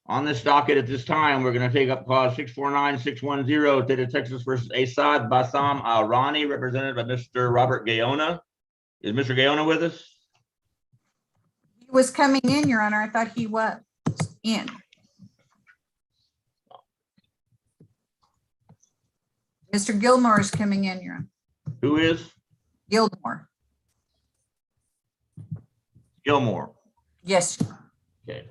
On this docket at this time, we're going to take up cause 649-610, State of Texas versus Asad Bassam Al-Rani, represented by Mr. Robert Gaona. Is Mr. Gaona with us? He was coming in, Your Honor. I thought he was in. Mr. Gilmore is coming in, Your Honor. Who is? Gilmore. Gilmore. Yes. Okay.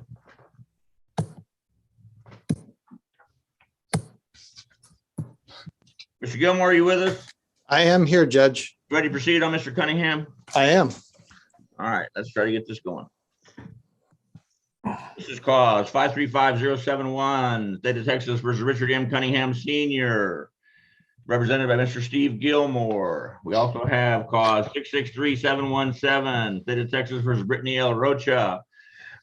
Mr. Gilmore, are you with us? I am here, Judge. Ready to proceed on Mr. Cunningham? I am. All right, let's try to get this going. This is cause 535-071, State of Texas versus Richard M. Cunningham Sr., represented by Mr. Steve Gilmore. We also have cause 663-717, State of Texas versus Brittany L. Rocha,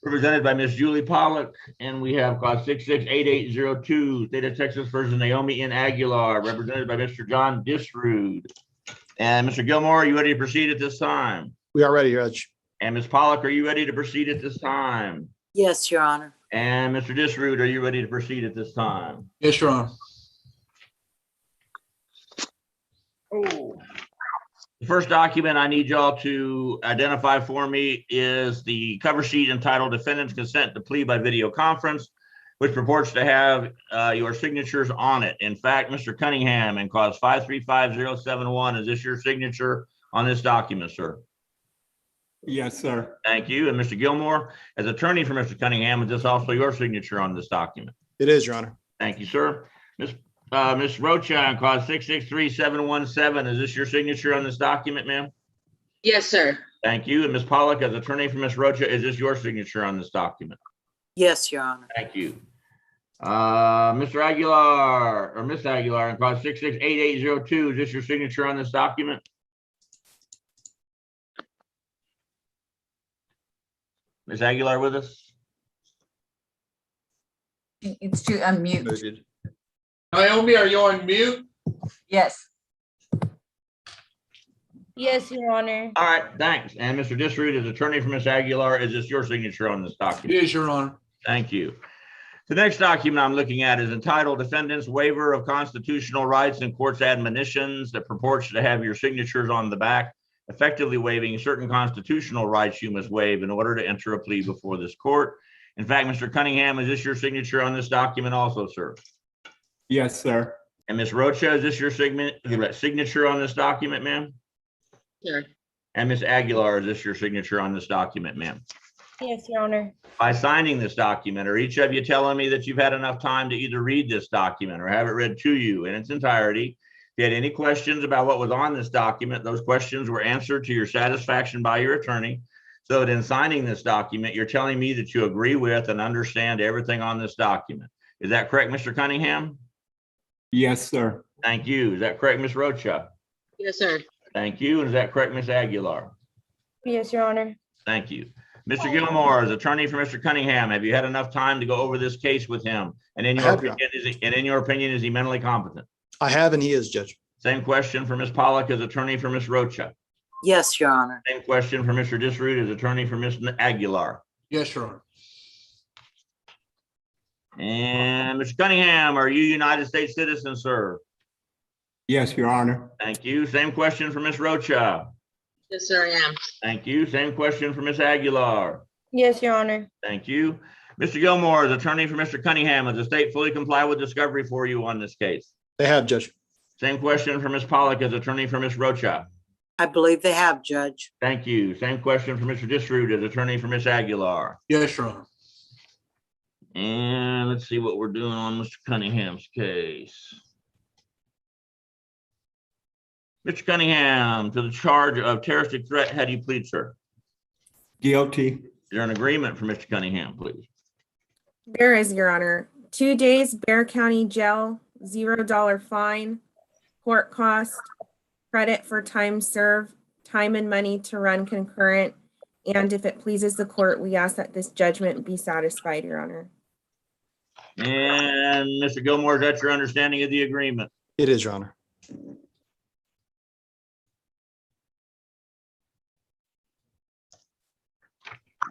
represented by Ms. Julie Pollock. And we have cause 668802, State of Texas versus Naomi N. Aguilar, represented by Mr. John Disrude. And Mr. Gilmore, are you ready to proceed at this time? We are ready, Judge. And Ms. Pollock, are you ready to proceed at this time? Yes, Your Honor. And Mr. Disrude, are you ready to proceed at this time? Yes, Your Honor. Oh. The first document I need y'all to identify for me is the cover sheet entitled Defendant's Consent to Plea by Video Conference, which purports to have your signatures on it. In fact, Mr. Cunningham, in cause 535-071, is this your signature on this document, sir? Yes, sir. Thank you. And Mr. Gilmore, as attorney for Mr. Cunningham, is this also your signature on this document? It is, Your Honor. Thank you, sir. Ms. Rocha, on cause 663-717, is this your signature on this document, ma'am? Yes, sir. Thank you. And Ms. Pollock, as attorney for Ms. Rocha, is this your signature on this document? Yes, Your Honor. Thank you. Mr. Aguilar, or Ms. Aguilar, on cause 668802, is this your signature on this document? Ms. Aguilar with us? It's to unmute. Muted. Naomi, are you on mute? Yes. Yes, Your Honor. All right, thanks. And Mr. Disrude, as attorney for Ms. Aguilar, is this your signature on this document? It is, Your Honor. Thank you. The next document I'm looking at is entitled Defendant's Waiver of Constitutional Rights and Court's Admonitions, that purports to have your signatures on the back, effectively waiving certain constitutional rights you must waive in order to enter a plea before this court. In fact, Mr. Cunningham, is this your signature on this document also, sir? Yes, sir. And Ms. Rocha, is this your signature on this document, ma'am? Sure. And Ms. Aguilar, is this your signature on this document, ma'am? Yes, Your Honor. By signing this document, are each of you telling me that you've had enough time to either read this document or have it read to you in its entirety? If you had any questions about what was on this document, those questions were answered to your satisfaction by your attorney. So that in signing this document, you're telling me that you agree with and understand everything on this document. Is that correct, Mr. Cunningham? Yes, sir. Thank you. Is that correct, Ms. Rocha? Yes, sir. Thank you. And is that correct, Ms. Aguilar? Yes, Your Honor. Thank you. Mr. Gilmore, as attorney for Mr. Cunningham, have you had enough time to go over this case with him? And in your opinion, is he mentally competent? I have, and he is, Judge. Same question for Ms. Pollock as attorney for Ms. Rocha. Yes, Your Honor. Same question for Mr. Disrude as attorney for Ms. Aguilar. Yes, Your Honor. And Mr. Cunningham, are you a United States citizen, sir? Yes, Your Honor. Thank you. Same question for Ms. Rocha. Yes, sir, I am. Thank you. Same question for Ms. Aguilar. Yes, Your Honor. Thank you. Mr. Gilmore, as attorney for Mr. Cunningham, has the state fully complied with discovery for you on this case? They have, Judge. Same question for Ms. Pollock as attorney for Ms. Rocha. I believe they have, Judge. Thank you. Same question for Mr. Disrude as attorney for Ms. Aguilar. Yes, Your Honor. And let's see what we're doing on Mr. Cunningham's case. Mr. Cunningham, to the charge of terroristic threat, how do you plead, sir? Guilty. Is there an agreement for Mr. Cunningham, please? There is, Your Honor. 2 days, Bexar County Jail, $0 fine, court cost, credit for time served, time and money to run concurrent. And if it pleases the court, we ask that this judgment be satisfied, Your Honor. And Mr. Gilmore, is that your understanding of the agreement? It is, Your Honor.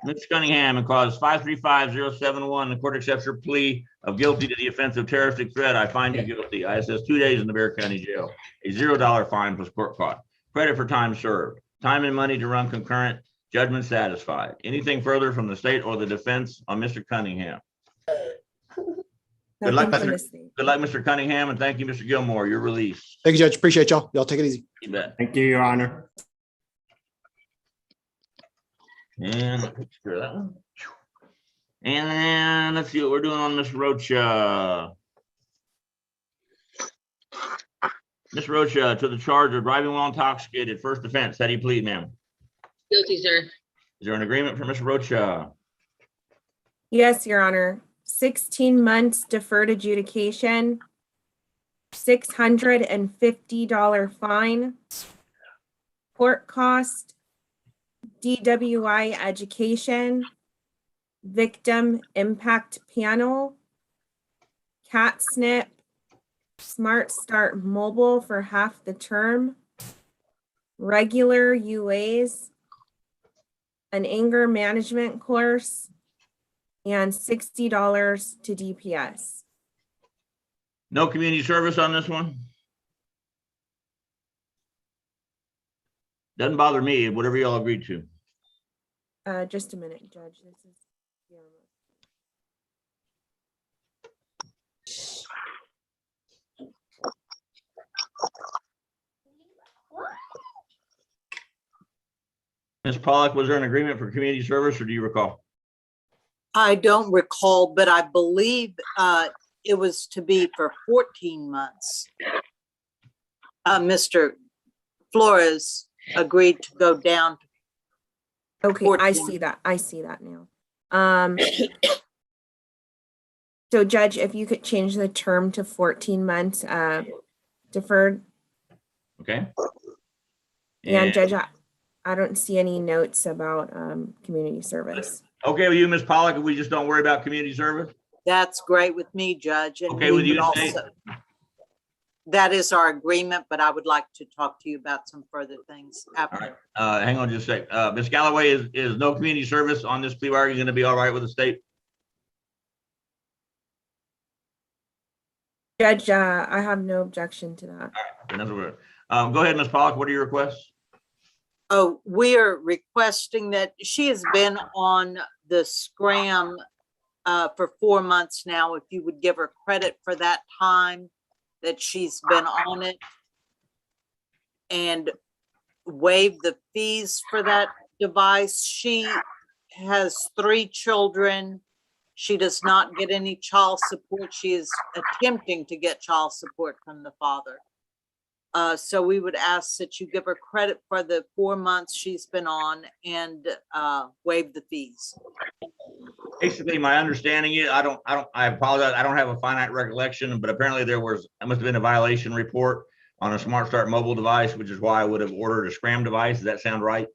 Ms. Cunningham, and cause 535071, the court accepts your plea of guilty to the offense of terroristic threat. I find you guilty. ISS 2 days in the Bear County Jail. A $0 fine plus court cost. Credit for time served. Time and money to run concurrent. Judgment satisfied. Anything further from the state or the defense on Mr. Cunningham? Good luck, Nothing from Mr. the state. Good luck, Mr. Cunningham, and thank you, Mr. Gilmore. You're released. Thank you, Judge. Appreciate y'all. Y'all take it easy. You bet. Thank you, Your Honor. And let's take care of that one. And then let's see what we're doing on Miss Rocha. Miss Rocha, to the charge of driving while intoxicated, first offense. How do you plead, ma'am? Guilty, sir. Is there an agreement for Miss Rocha? Yes, Your Honor. 16 months deferred adjudication, $650 fine, court cost, DWI education, victim impact panel, CatSnip, Smart Start Mobile for half the term, regular UAs, an anger management course, and $60 to DPS. No community service on this one? Doesn't bother me, whatever y'all agreed to. Just a minute, Judge. This is. Ms. Pollock, was there an agreement for community service, or do you recall? I don't recall, but I believe it was to be for 14 months. Mr. Flores agreed to go down. Okay, 14. I see that. I see that now. So Judge, if you could change the term to 14 months deferred. Okay. And Judge, I don't see any notes about community service. Okay with you, Ms. Pollock, if we just don't worry about community service? That's great with me, Judge. And Okay we with you, would State? that is our agreement, but I would like to talk to you about some further things All after. right, hang on just a sec. Ms. Galloway, is no community service on this plea bargain gonna be all right with the state? Judge, I have no objection to that. In other words, go ahead, Ms. Pollock, what are your requests? Oh, we are requesting that she has been on the scram for 4 months now. If you would give her credit for that time that she's been on it and waive the fees for that device. She has 3 children. She does not get any child support. She is attempting to get child support from the father. So we would ask that you give her credit for the 4 months she's been on and waive the fees. Basically, my understanding is, I apologize, I don't have a finite recollection, but apparently there must have been a violation report on a Smart Start mobile device, which is why I would have ordered a scram device. Does that sound right?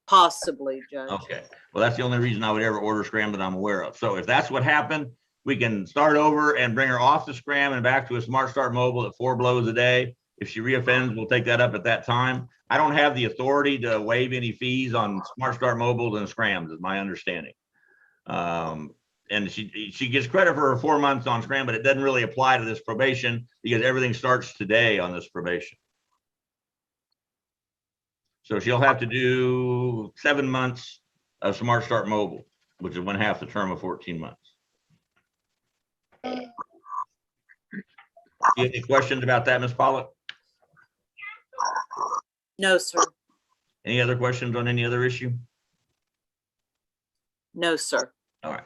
Possibly, Judge. Okay, well, that's the only reason I would ever order scram that I'm aware of. So if that's what happened, we can start over and bring her off the scram and back to a Smart Start mobile at 4 blows a day. If she reoffends, we'll take that up at that time. I don't have the authority to waive any fees on Smart Start mobiles and scrams, is my understanding. And she gets credit for her 4 months on scram, but it doesn't really apply to this probation because everything starts today on this probation. So she'll have to do 7 months of Smart Start mobile, which is 1/2 the term of 14 months. Do you have any questions about that, Ms. Pollock? No, sir. Any other questions on any other issue? No, sir. All right.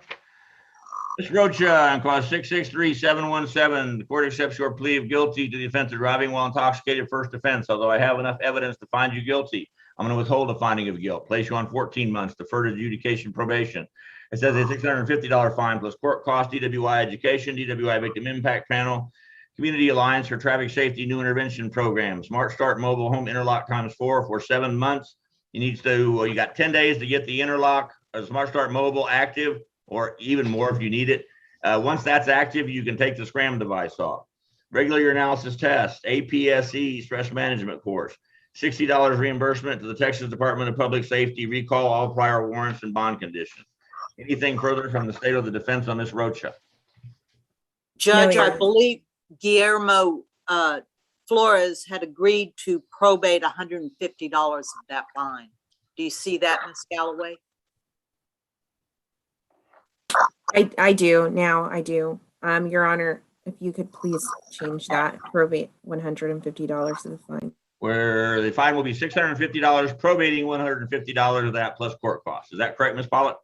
Ms. Rocha, on cause 663-717, the court accepts your plea of guilty to the offense of driving while intoxicated, first offense. Although I have enough evidence to find you guilty, I'm going to withhold the finding of guilt, place you on 14 months, deferred adjudication probation. It says a $650 fine plus court cost, DWI education, DWI victim impact panel, Community Alliance for Traffic Safety New Intervention Program, Smart Start Mobile Home Interlock ×4 for 7 months. You got 10 days to get the interlock, Smart Start Mobile active, or even more if you need it. Once that's active, you can take the scram device off. Regular urinalysis test, APSE stress management course, $60 reimbursement to the Texas Department of Public Safety, recall all prior warrants and bond conditions. Anything further from the state of the defense on Ms. Rocha? Judge, Your I Honor. believe Guillermo Flores had agreed to probate $150 of that fine. Do you see that, Ms. Galloway? I do now. I do. Your Honor, if you could please change that, probate $150 of the fine. Where the fine will be $650, probating $150 of that plus court costs. Is that correct, Ms. Pollitt?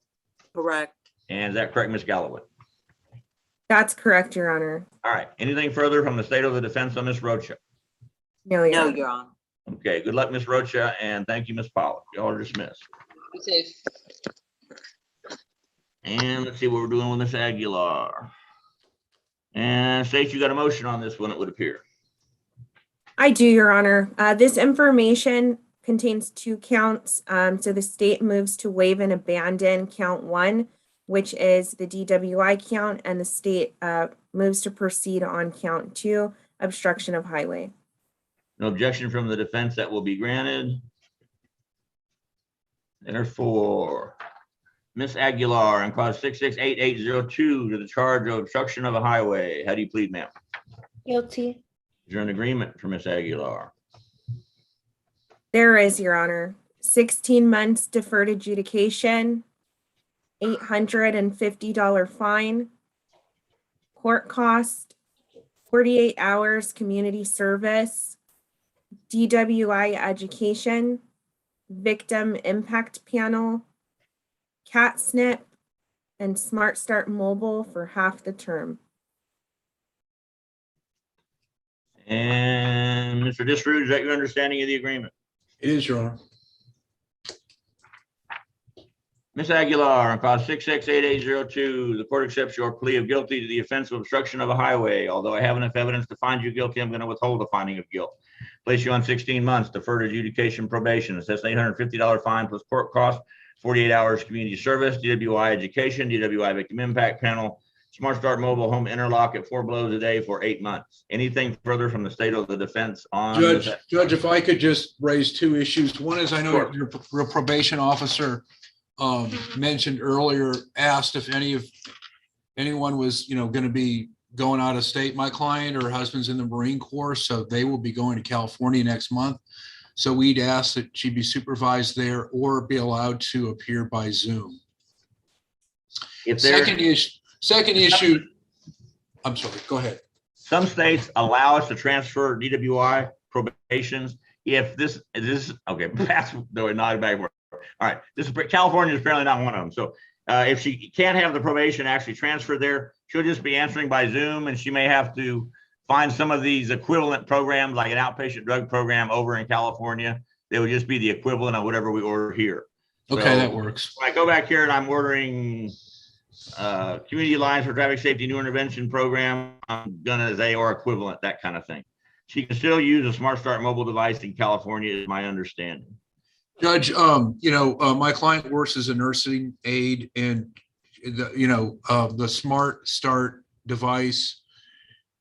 Correct. And is that correct, Ms. Galloway? That's correct, Your Honor. All right. Anything further from the state of the defense on Ms. Rocha? No, Your No, Honor. Your Honor. Okay, good luck, Ms. Rocha, and thank you, Ms. Pollitt. Y'all are dismissed. Be safe. And let's see what we're doing with Ms. Aguilar. And Stace, you got a motion on this one, it would appear. I do, Your Honor. This information contains 2 counts. So the state moves to waive and abandon count 1, which is the DWI count, and the state moves to proceed on count 2, obstruction of highway. No objection from the defense, that will be granted. Therefore, Ms. Aguilar on cause 668802 to the charge of obstruction of a highway. How do you plead, ma'am? Guilty. Is there an agreement for Ms. Aguilar? There is, Your Honor. 16 months deferred adjudication, $850 fine, court cost, 48 hours community service, DWI education, victim impact panel, cat snip, and Smart Start Mobile for half the term. And Mr. Disroot, is that your understanding of the agreement? It is, Your Honor. Ms. Aguilar, on cause 668802, the court accepts your plea of guilty to the offense of obstruction of a highway. Although I have enough evidence to find you guilty, I'm going to withhold the finding of guilt. Place you on 16 months, deferred adjudication probation, assess $850 fine plus court cost, 48 hours community service, DWI education, DWI victim impact panel, Smart Start Mobile home interlock at 4 blows a day for 8 months. Anything further from the state of the defense on? Judge, if I could just raise 2 issues. One is, I know Sure. your probation officer mentioned earlier, asked if anyone was, going to be going out of state. My client or her husband's in the Marine Corps, so they will be going to California next month. So we'd ask that she be supervised there or be allowed to appear by Zoom. If there, Second issue, I'm sorry, go ahead. some states allow us to transfer DWI probations. If this okay, that's no, not back. All right, this is California is apparently not one of them. So if she can't have the probation actually transferred there, she'll just be answering by Zoom, and she may have to find some of these equivalent programs like an outpatient drug program over in California. They would just be the equivalent of whatever we order here. Okay, So, that works. when I go back here and I'm ordering Community Alliance for Traffic Safety New Intervention Program, I'm gonna say or equivalent, that kind of thing. She can still use a Smart Start mobile device in California, is my understanding. Judge, my client works as a nursing aide, and the Smart Start device,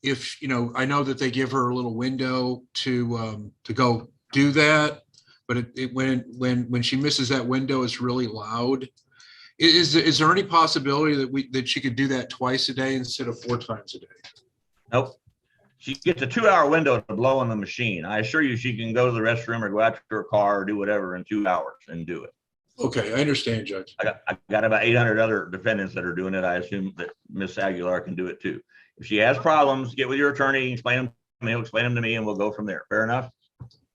if, I know that they give her a little window to go do that, but when she misses that window, it's really loud. Is there any possibility that she could do that twice a day instead of 4 times a day? Nope. She gets a 2-hour window to blow on the machine. I assure you, she can go to the restroom or go out to her car or do whatever in 2 hours and do it. Okay, I understand, Judge. I got about 800 other defendants that are doing it. I assume that Ms. Aguilar can do it too. If she has problems, get with your attorney, explain them, and he'll explain them to me, and we'll go from there. Fair enough?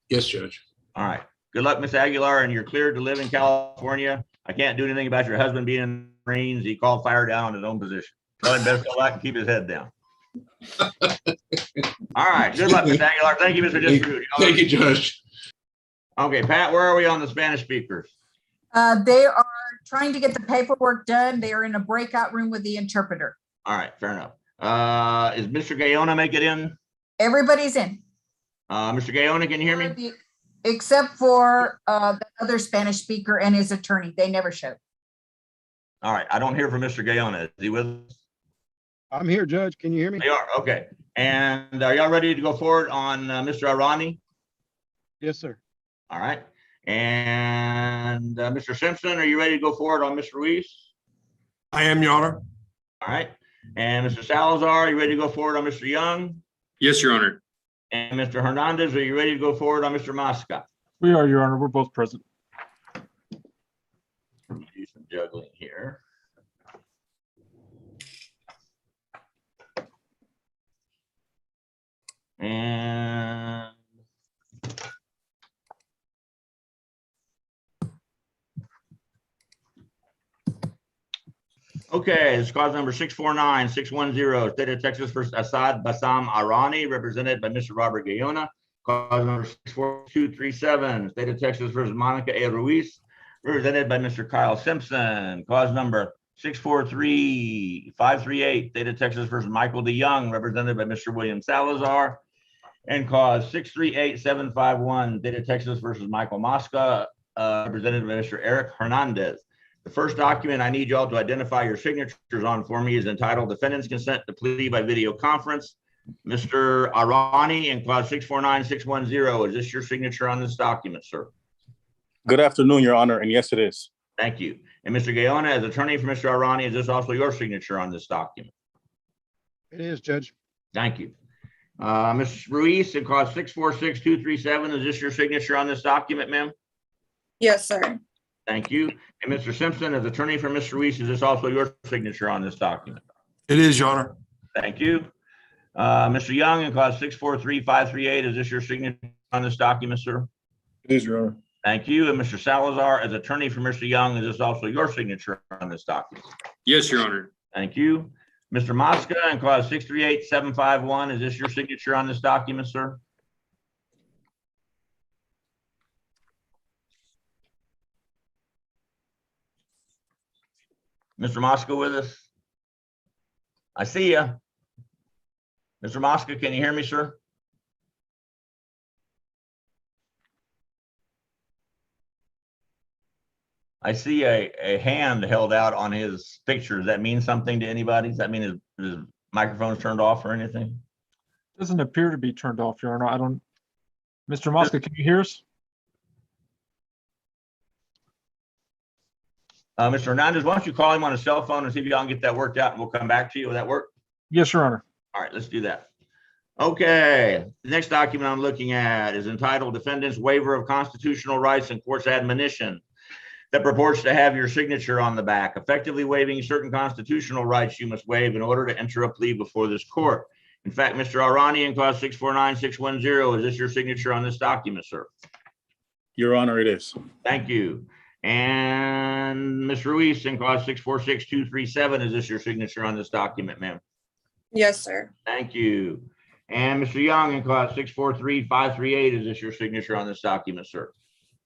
Yes, Judge. All right. Good luck, Ms. Aguilar, and you're cleared to live in California. I can't do anything about your husband being in the Marines. He called fire down on his own position. Tell him best go back and keep his head down. All right. Good luck, Ms. Aguilar. Thank you, Mr. Disroot. Thank you, Judge. Okay, Pat, where are we on the Spanish speakers? They are trying to get the paperwork done. They are in a breakout room with the interpreter. All right, fair enough. Is Mr. Gayona make it in? Everybody's in. Mr. Gayona, can you hear me? Except for the other Spanish speaker and his attorney. They never showed. All right, I don't hear from Mr. Gayona. Is he with us? I'm here, Judge. Can you hear me? They are, okay. And are y'all ready to go forward on Mr. Arani? Yes, sir. All right. And Mr. Simpson, are you ready to go forward on Ms. Ruiz? I am, Your Honor. All right. And Mr. Salazar, are you ready to go forward on Mr. Young? Yes, Your Honor. And Mr. Hernandez, are you ready to go forward on Mr. Mosca? We are, Your Honor. We're both present. Do some juggling here. And okay, this is cause number 649-610, State of Texas versus Assad Bassam Arani, represented by Mr. Robert Gayona. Cause number 64237, State of Texas versus Monica A. Ruiz, represented by Mr. Kyle Simpson. Cause number 643-538, State of Texas versus Michael DeYoung, represented by Mr. William Salazar. And cause 638-751, State of Texas versus Michael Mosca, represented by Mr. Eric Hernandez. The first document I need y'all to identify your signatures on for me is entitled Defendant's Consent to Plea by Video Conference. Mr. Arani in clause 649-610, is this your signature on this document, sir? Good afternoon, Your Honor, and yes, it is. Thank you. And Mr. Gayona, as attorney for Mr. Arani, is this also your signature on this document? It is, Judge. Thank you. Ms. Ruiz in clause 646-237, is this your signature on this document, ma'am? Yes, sir. Thank you. And Mr. Simpson, as attorney for Ms. Ruiz, is this also your signature on this document? It is, Your Honor. Thank you. Mr. Young in clause 643-538, is this your signature on this document, sir? It is, Your Honor. Thank you. And Mr. Salazar, as attorney for Mr. Young, is this also your signature on this document? Yes, Your Honor. Thank you. Mr. Mosca in clause 638-751, is this your signature on this document, sir? Mr. Mosca with us? I see you. Mr. Mosca, can you hear me, sir? I see a hand held out on his picture. Does that mean something to anybody? Does that mean his microphone's turned off or anything? Doesn't appear to be turned off, Your Honor. I don't. Mr. Mosca, can you hear us? Mr. Hernandez, why don't you call him on his cell phone and see if y'all can get that worked out, and we'll come back to you. Will that work? Yes, Your Honor. All right, let's do that. Okay, the next document I'm looking at is entitled Defendant's Waiver of Constitutional Rights and Court's Admonition, that purports to have your signature on the back, effectively waiving certain constitutional rights you must waive in order to enter a plea before this court. In fact, Mr. Arani in clause 649-610, is this your signature on this document, sir? Your Honor, it is. Thank you. And Ms. Ruiz in clause 646-237, is this your signature on this document, ma'am? Yes, sir. Thank you. And Mr. Young in clause 643-538, is this your signature on this document, sir?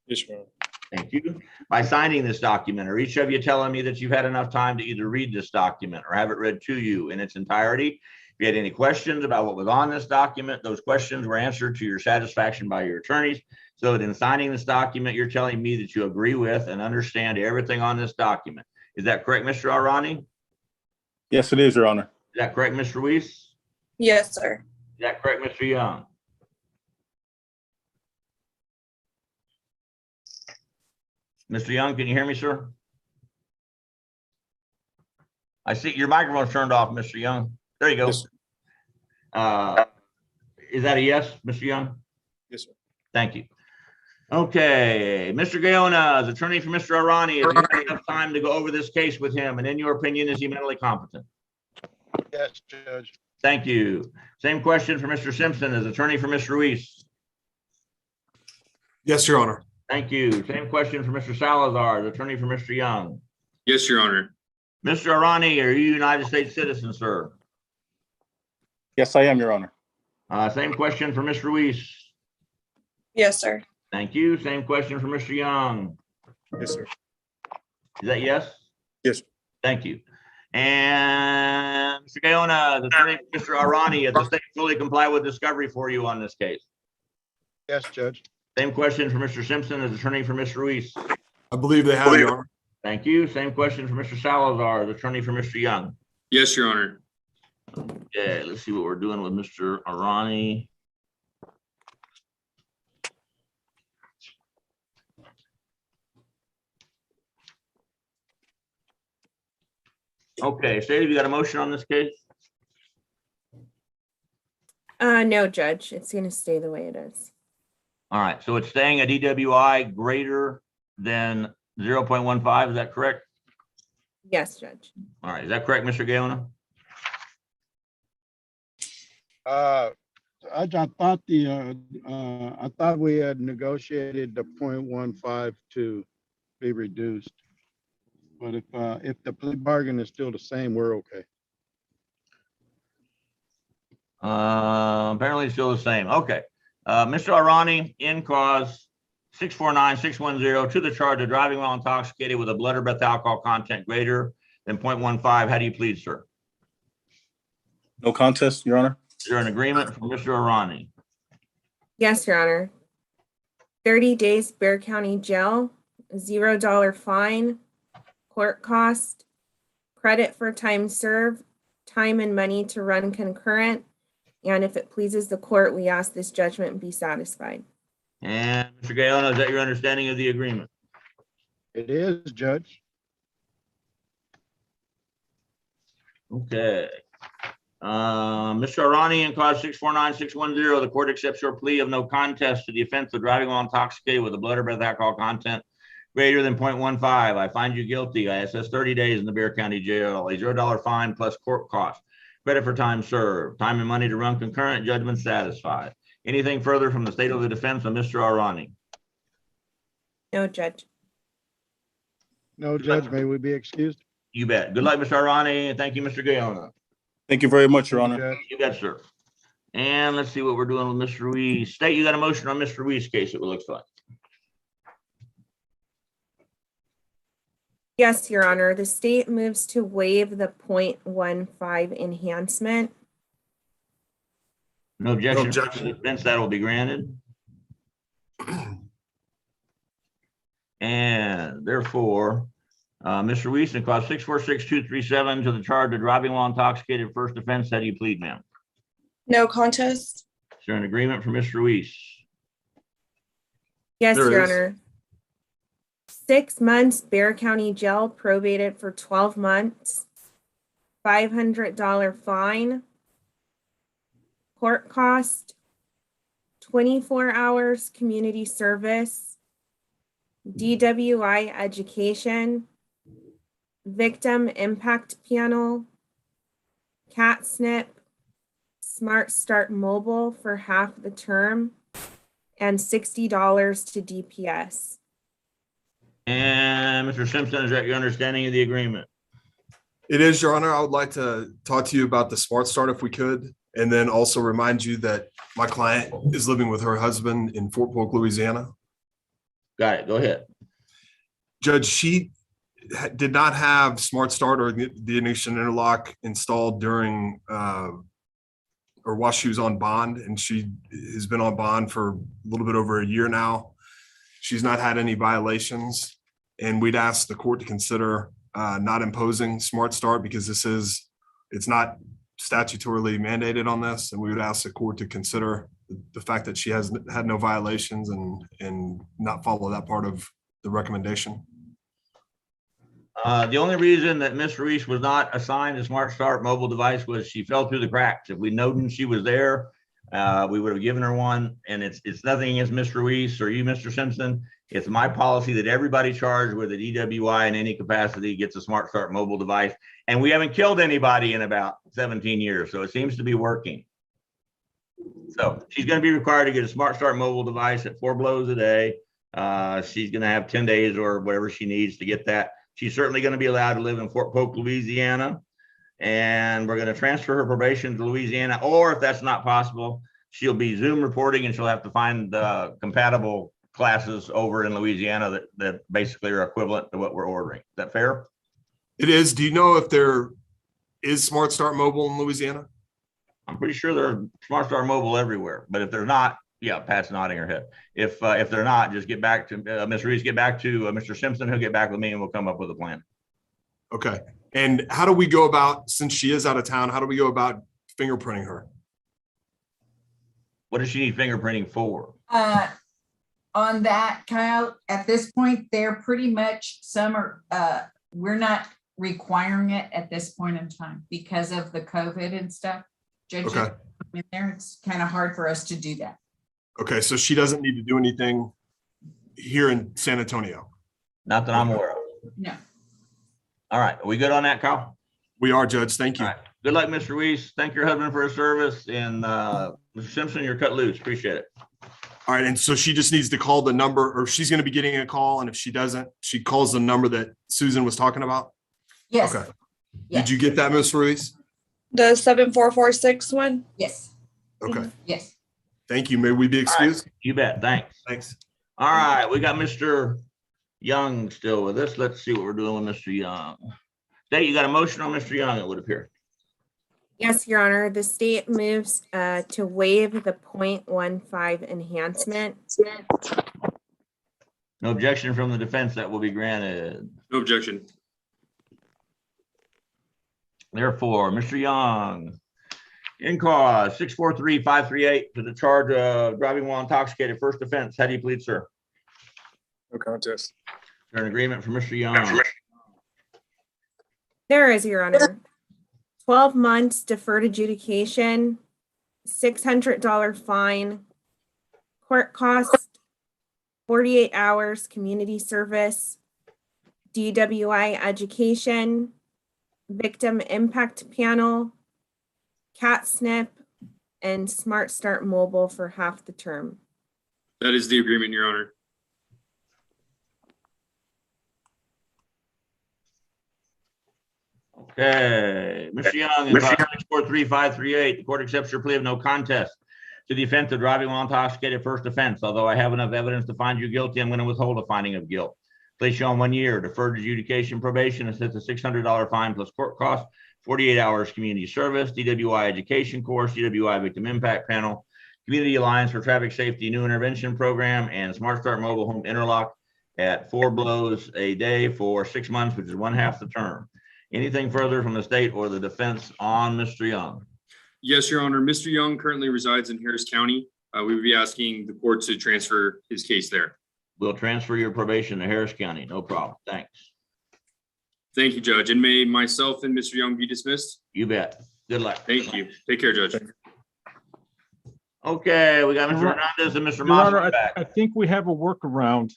Yes, Your Honor. Thank you. By signing this document, are each of you telling me that you've had enough time to either read this document or have it read to you in its entirety? If you had any questions about what was on this document, those questions were answered to your satisfaction by your attorneys. So that in signing this document, you're telling me that you agree with and understand everything on this document. Is that correct, Mr. Arani? Yes, it is, Your Honor. Is that correct, Ms. Ruiz? Yes, sir. Is that correct, Mr. Young? Mr. Young, can you hear me, sir? I see your microphone's turned off, Mr. Young. There you go. Yes, Is that a yes, Mr. Young? Yes, sir. Thank you. Okay, Mr. Gayona, as attorney for Mr. Arani, have you had enough time to go over this case with him? And in your opinion, is he mentally competent? Yes, Judge. Thank you. Same question for Mr. Simpson, as attorney for Ms. Ruiz. Yes, Your Honor. Thank you. Same question for Mr. Salazar, as attorney for Mr. Young. Yes, Your Honor. Mr. Arani, are you a United States citizen, sir? Yes, I am, Your Honor. Same question for Ms. Ruiz. Yes, sir. Thank you. Same question for Mr. Young. Yes, sir. Is that yes? Yes. Thank you. And Mr. Gayona, the attorney for Mr. Arani, has the state fully comply with discovery for you on this case? Yes, Judge. Same question for Mr. Simpson, as attorney for Ms. Ruiz. I believe they have, Your Honor. Thank you. Same question for Mr. Salazar, the attorney for Mr. Young. Yes, Your Honor. Okay, let's see what we're doing with Mr. Arani. Okay, State, have you got a motion on this case? No, Judge, it's gonna stay the way it is. All right, so it's staying a DWI greater than 0.15, is that correct? Yes, Judge. All right, is that correct, Mr. Galeano? I thought we had negotiated the 0.15 to be reduced. But if the plea bargain is still the same, we're okay. Apparently it's still the same. Okay. Mr. Arani, in cause 649-610 to the charge of driving while intoxicated with a blood or breath alcohol content greater than 0.15. How do you plead, sir? No contest, Your Honor. Is there an agreement from Mr. Arani? Yes, Your Honor. 30 days Bear County Jail, $0 fine, court cost, credit for time served, time and money to run concurrent. And if it pleases the court, we ask this judgment be satisfied. And Mr. Galeano, is that your understanding of the agreement? It is, Judge. Okay. Mr. Arani, in cause 649-610, the court accepts your plea of no contest to the offense of driving while intoxicated with a blood or breath alcohol content greater than 0.15. I find you guilty. I assess 30 days in the Bear County Jail, a $0 fine plus court cost, credit for time served, time and money to run concurrent, judgment satisfied. Anything further from the state of the defense of Mr. Arani? No, Judge. No, Judge, may we be excused? You bet. Good luck, Mr. Arani, and thank you, Mr. Galeano. Thank you very much, Your Thank you, Honor. Judge. You bet, sir. And let's see what we're doing with Mr. Ruiz. State, you got a motion on Mr. Ruiz's case, it looks like. Yes, Your Honor. The state moves to waive the 0.15 enhancement. No objection. No objection. To the defense, that will be granted. And therefore, Mr. Ruiz, in cause 646-237 to the charge of driving while intoxicated, first offense, how do you plead, ma'am? No contest. Is there an agreement for Mr. Ruiz? Yes, There Your is. Honor. 6 months Bear County Jail, probated for 12 months, $500 fine, court cost, 24 hours community service, DWI education, victim impact panel, CAT-SNP, Smart Start Mobile for half the term, and $60 to DPS. And Mr. Simpson, is that your understanding of the agreement? It is, Your Honor. I would like to talk to you about the Smart Start if we could, and then also remind you that my client is living with her husband in Fort Polk, Louisiana. Got it. Go ahead. Judge, she did not have Smart Start or the ignition interlock installed during or while she was on bond, and she has been on bond for a little bit over a year now. She's not had any violations, and we'd ask the court to consider not imposing Smart Start because it's not statutorily mandated on this, and we would ask the court to consider the fact that she has had no violations and not follow that part of the recommendation. The only reason that Ms. Ruiz was not assigned a Smart Start mobile device was she fell through the cracks. If we'd known she was there, we would have given her one. And it's nothing against Ms. Ruiz or you, Mr. Simpson. It's my policy that everybody charged with a DWI in any capacity gets a Smart Start mobile device. And we haven't killed anybody in about 17 years. So it seems to be working. So she's going to be required to get a Smart Start mobile device at 4 blows a day. She's going to have 10 days or whatever she needs to get that. She's certainly going to be allowed to live in Fort Polk, Louisiana. And we're going to transfer her probation to Louisiana. Or if that's not possible, she'll be Zoom reporting and she'll have to find compatible classes over in Louisiana that basically are equivalent to what we're ordering. Is that fair? It is. Do you know if there is Smart Start mobile in Louisiana? I'm pretty sure there's Smart Start mobile everywhere. But if there's not, yeah, Pat's nodding her head. If they're not, just get back to Mr. Reese, get back to Mr. Simpson. He'll get back with me and we'll come up with a plan. Okay. And how do we go about, since she is out of town, how do we go about fingerprinting her? What does she need fingerprinting for? On that, Kyle, at this point, they're pretty much, some are, we're not requiring it at this point in time because of the COVID and stuff. Judges Okay. in there, it's kind of hard for us to do that. Okay, so she doesn't need to do anything here in San Antonio. Not that I'm aware of. No. All right, are we good on that, Kyle? We are, Judge. Thank you. All right. Good luck, Mr. Weiss. Thank your husband for his service, and Mr. Simpson, you're cut loose. Appreciate it. All right, and so she just needs to call the number, or she's going to be getting a call, and if she doesn't, she calls the number that Susan was talking about? Yes. Okay. Yes. Did you get that, Ms. Ruiz? The 7446 one? Yes. Okay, Yes. thank you. May we be excused? You bet. Thanks. Thanks. All right, we got Mr. Young still with us. Let's see what we're doing with Mr. Young. State, you got a motion on Mr. Young, it would appear. Yes, Your Honor. The state moves to waive the 0.15 enhancement. No objection from the defense, that will be granted. No objection. Therefore, Mr. Young, in cause 643-538 to the charge of driving while intoxicated, first offense. How do you plead, sir? No contest. Is there an agreement for Mr. Young? There is, Your Honor. 12 months deferred adjudication, $600 fine, court costs, 48 hours community service, DWI education, victim impact panel, cat snip, and Smart Start Mobile for half the term. That is the agreement, Your Honor. Okay, Mr. Young, in cause 643-538, the court accepts your plea of no contest to the offense of driving while intoxicated, first offense. Although I have enough evidence to find you guilty, I'm going to withhold a finding of guilt. Place you on 1 year, deferred adjudication probation, and sets a $600 fine plus court costs, 48 hours community service, DWI education course, DWI victim impact panel, Community Alliance for Traffic Safety New Intervention Program, and Smart Start Mobile Home Interlock at 4 blows a day for 6 months, which is 1/2 the term. Anything further from the state or the defense on Mr. Young? Yes, Your Honor. Mr. Young currently resides in Harris County. We would be asking the court to transfer his case there. We'll transfer your probation to Harris County. No problem. Thanks. Thank you, Judge. And may myself and Mr. Young be dismissed? You bet. Good luck. Thank you. Take care, Judge. Okay, we got Mr. Hernandez and Mr. Your Honor, Moss back. I think we have a workaround.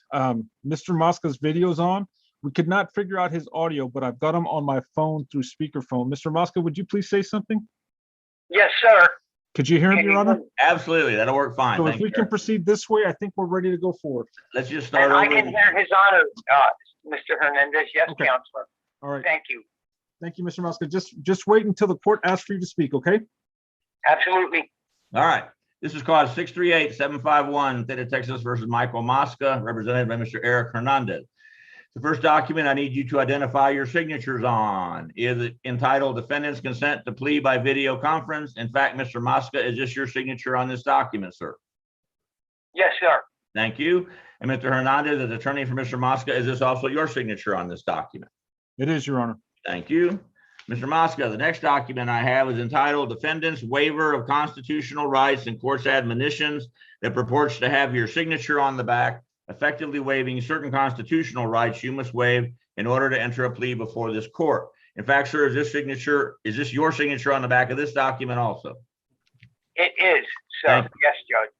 Mr. Mosca's video's on. We could not figure out his audio, but I've got him on my phone through speakerphone. Mr. Mosca, would you please say something? Yes, sir. Could you hear him, Your Honor? Absolutely. That'll work fine. So if Thank we you. can proceed this way, I think we're ready to go forward. Let's just start And I over. can hear his honor, Mr. Hernandez. Yes, Okay. Counselor. All right. Thank you. Thank you, Mr. Mosca. Just wait until the court asks for you to speak, okay? Absolutely. All right. This is cause 638-751, State of Texas versus Michael Mosca, represented by Mr. Eric Hernandez. The first document I need you to identify your signatures on is entitled Defendant's Consent to Plea by Video Conference. In fact, Mr. Mosca, is this your signature on this document, sir? Yes, sir. Thank you. And Mr. Hernandez, as attorney for Mr. Mosca, is this also your signature on this document? It is, Your Honor. Thank you. Mr. Mosca, the next document I have is entitled Defendant's Waiver of Constitutional Rights and Court's Admonitions that purports to have your signature on the back, effectively waiving certain constitutional rights you must waive in order to enter a plea before this court. In fact, sir, is this your signature on the back of this document also? It is, sir. Thank you. Yes, Judge.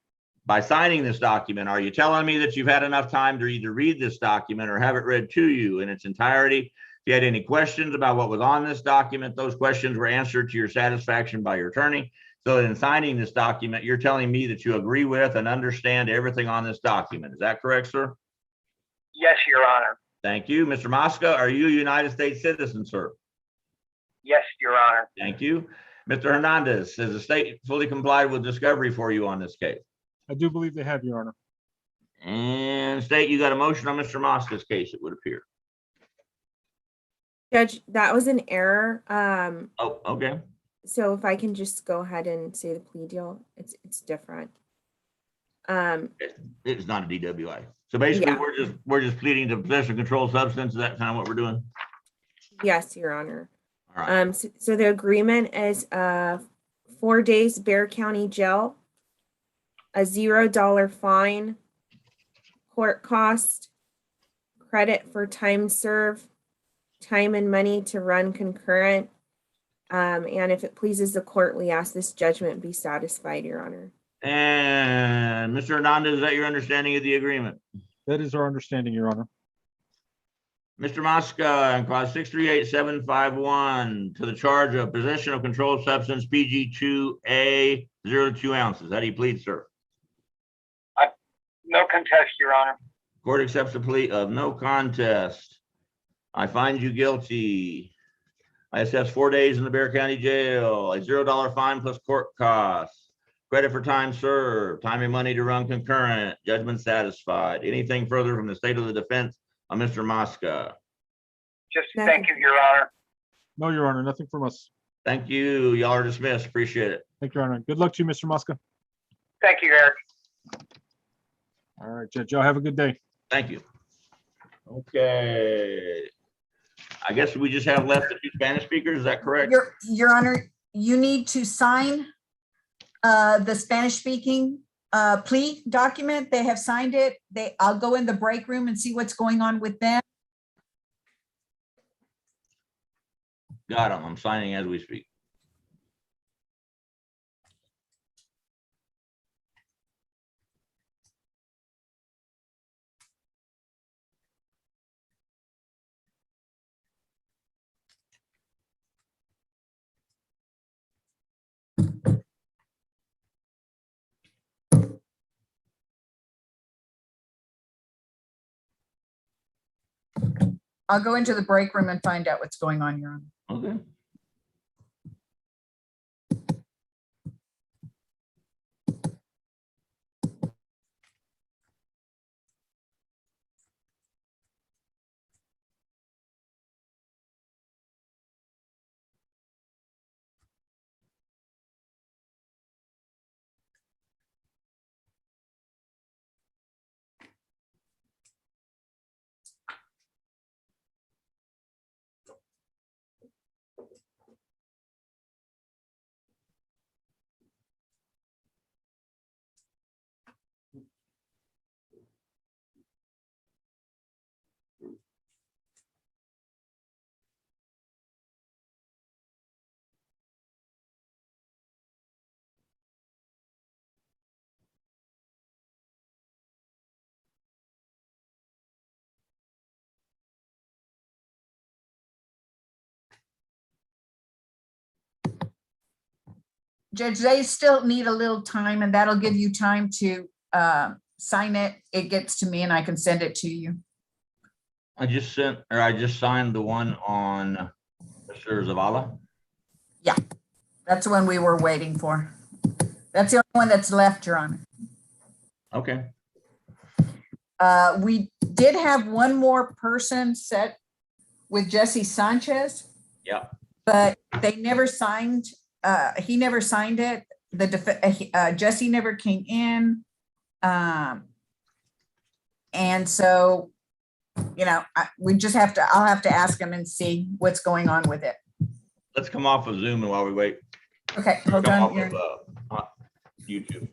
By signing this document, are you telling me that you've had enough time to either read this document or have it read to you in its entirety? If you had any questions about what was on this document, those questions were answered to your satisfaction by your attorney. So that in signing this document, you're telling me that you agree with and understand everything on this document. Is that correct, sir? Yes, Your Honor. Thank you. Mr. Mosca, are you a United States citizen, sir? Yes, Your Honor. Thank you. Mr. Hernandez, has the state fully complied with discovery for you on this case? I do believe they have, Your Honor. And state, you got a motion on Mr. Mosca's case, it would appear. Judge, that was an error. Oh, okay. So if I can just go ahead and say the plea deal, it's different. It's not a DWI. So basically, Yeah. we're just pleading to possession of controlled substance. Is that kind of what we're doing? Yes, Your Honor. All right. So the agreement is 4 days Bear County Jail, a $0 fine, court cost, credit for time served, time and money to run concurrent. And if it pleases the court, we ask this judgment be satisfied, Your Honor. And Mr. Hernandez, is that your understanding of the agreement? That is our understanding, Your Honor. Mr. Mosca, on clause 638751 to the charge of possession of controlled substance PG2A 0.2 ounces. How do you plead, sir? No contest, Your Honor. Court accepts the plea of no contest. I find you guilty. I assess 4 days in the Bear County Jail, a $0 fine plus court costs, credit for time served, time and money to run concurrent, judgment satisfied. Anything further from the state of the defense on Mr. Mosca? Just Nothing. thank you, Your Honor. No, Your Honor, nothing from us. Thank you. Y'all are dismissed. Appreciate it. Thank you, Your Honor. Good luck to you, Mr. Mosca. Thank you, Eric. All right, Judge, y'all have a good day. Thank you. Okay. I guess we just have left the two Spanish speakers. Is that correct? Your Honor, you need to sign the Spanish speaking plea document. They have signed it. I'll go in the break room and see what's going on with them. Got them. I'm signing as we speak. I'll go into the break room and find out what's going on, Your Honor. Okay. Judge, they still need a little time, and that'll give you time to sign it. It gets to me and I can send it to you. I just signed the one on Mr. Zavala. Yeah, that's the one we were waiting for. That's the only one that's left, Your Honor. Okay. We did have one more person set with Jesse Sanchez, Yeah. but they never signed. He never signed it. Jesse never came in. And so, you know, I'll have to ask him and see what's going on with it. Let's come off of Zoom while we wait. Okay, hold Come on. off of YouTube.